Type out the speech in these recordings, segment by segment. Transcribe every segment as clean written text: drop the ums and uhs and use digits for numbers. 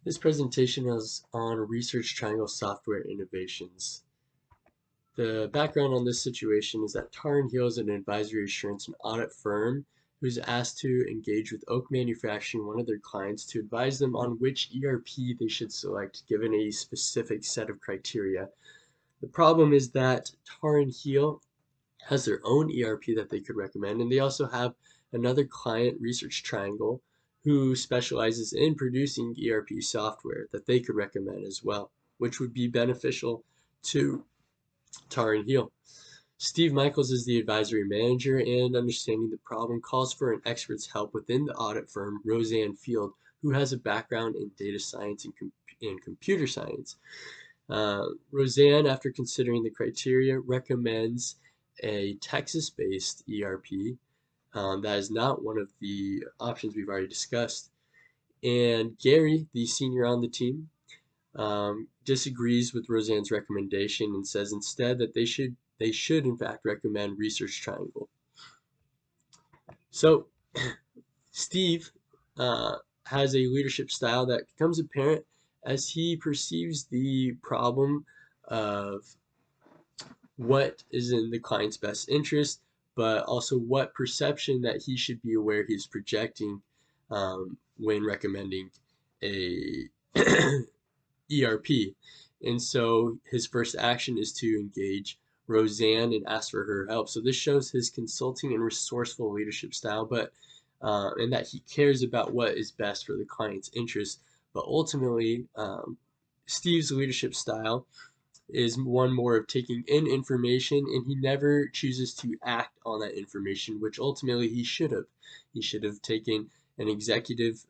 This presentation is on Research Triangle software innovations. The background on this situation is that Tar and Heel is an advisory assurance and audit firm who's asked to engage with Oak Manufacturing, one of their clients, to advise them on which ERP they should select given a specific set of criteria. The problem is that Tar and Heel has their own ERP that they could recommend, and they also have another client, Research Triangle, who specializes in producing ERP software that they could recommend as well, which would be beneficial to Tar and Heel. Steve Michaels is the advisory manager, and understanding the problem calls for an expert's help within the audit firm, Roseanne Field, who has a background in data science and computer science. Roseanne, after considering the criteria, recommends a Texas-based ERP. That is not one of the options we've already discussed. And Gary, the senior on the team, disagrees with Roseanne's recommendation and says instead that they should in fact recommend Research Triangle. So Steve has a leadership style that becomes apparent as he perceives the problem of what is in the client's best interest, but also what perception that he should be aware he's projecting when recommending a ERP. And so his first action is to engage Roseanne and ask for her help. So this shows his consulting and resourceful leadership style, but and that he cares about what is best for the client's interest. But ultimately, Steve's leadership style is one more of taking in information, and he never chooses to act on that information, which ultimately he should have. He should have taken an executive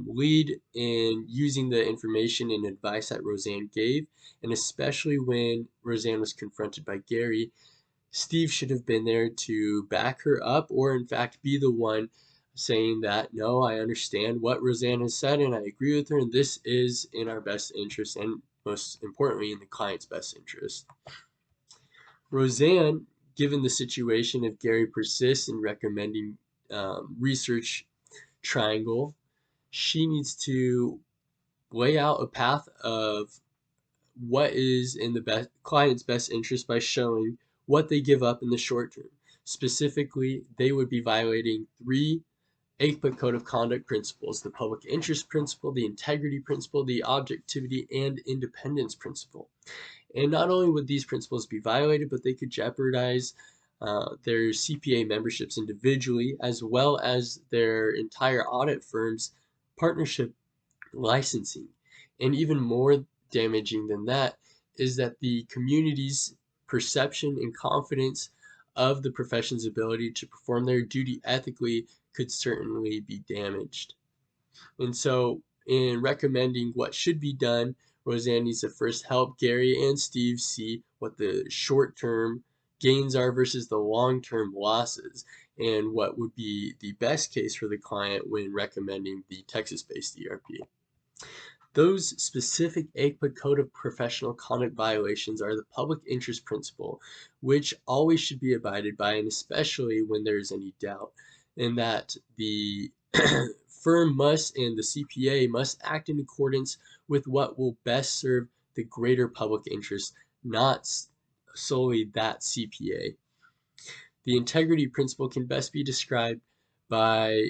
lead in using the information and advice that Roseanne gave, and especially when Roseanne was confronted by Gary, Steve should have been there to back her up, or in fact be the one saying that, no, I understand what Roseanne has said and I agree with her, and this is in our best interest and most importantly in the client's best interest. Roseanne, given the situation, if Gary persists in recommending Research Triangle, she needs to lay out a path of what is in the client's best interest by showing what they give up in the short term. Specifically, they would be violating three ACCT Code of Conduct principles: the public interest principle, the integrity principle, the objectivity and independence principle. And not only would these principles be violated, but they could jeopardize their CPA memberships individually, as well as their entire audit firm's partnership licensing. And even more damaging than that is that the community's perception and confidence of the profession's ability to perform their duty ethically could certainly be damaged. And so, in recommending what should be done, Roseanne needs to first help Gary and Steve see what the short term gains are versus the long term losses, and what would be the best case for the client when recommending the Texas based ERP. Those specific ACCT Code of Professional Conduct violations are the public interest principle, which always should be abided by, and especially when there is any doubt, and that the firm must and the CPA must act in accordance with what will best serve the greater public interest, not solely that CPA. The integrity principle can best be described by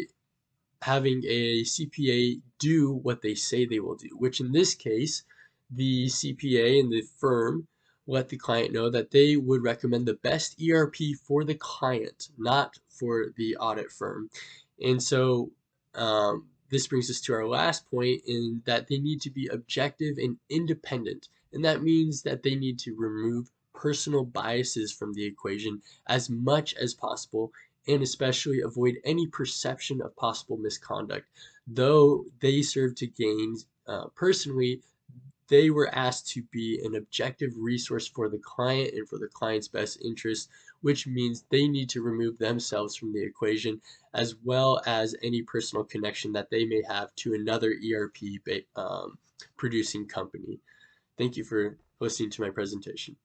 having a CPA do what they say they will do, which in this case, the CPA and the firm let the client know that they would recommend the best ERP for the client, not for the audit firm. And so this brings us to our last point, in that they need to be objective and independent. And that means that they need to remove personal biases from the equation as much as possible, and especially avoid any perception of possible misconduct. Though they serve to gain personally, they were asked to be an objective resource for the client and for the client's best interest, which means they need to remove themselves from the equation, as well as any personal connection that they may have to another ERP producing company. Thank you for listening to my presentation.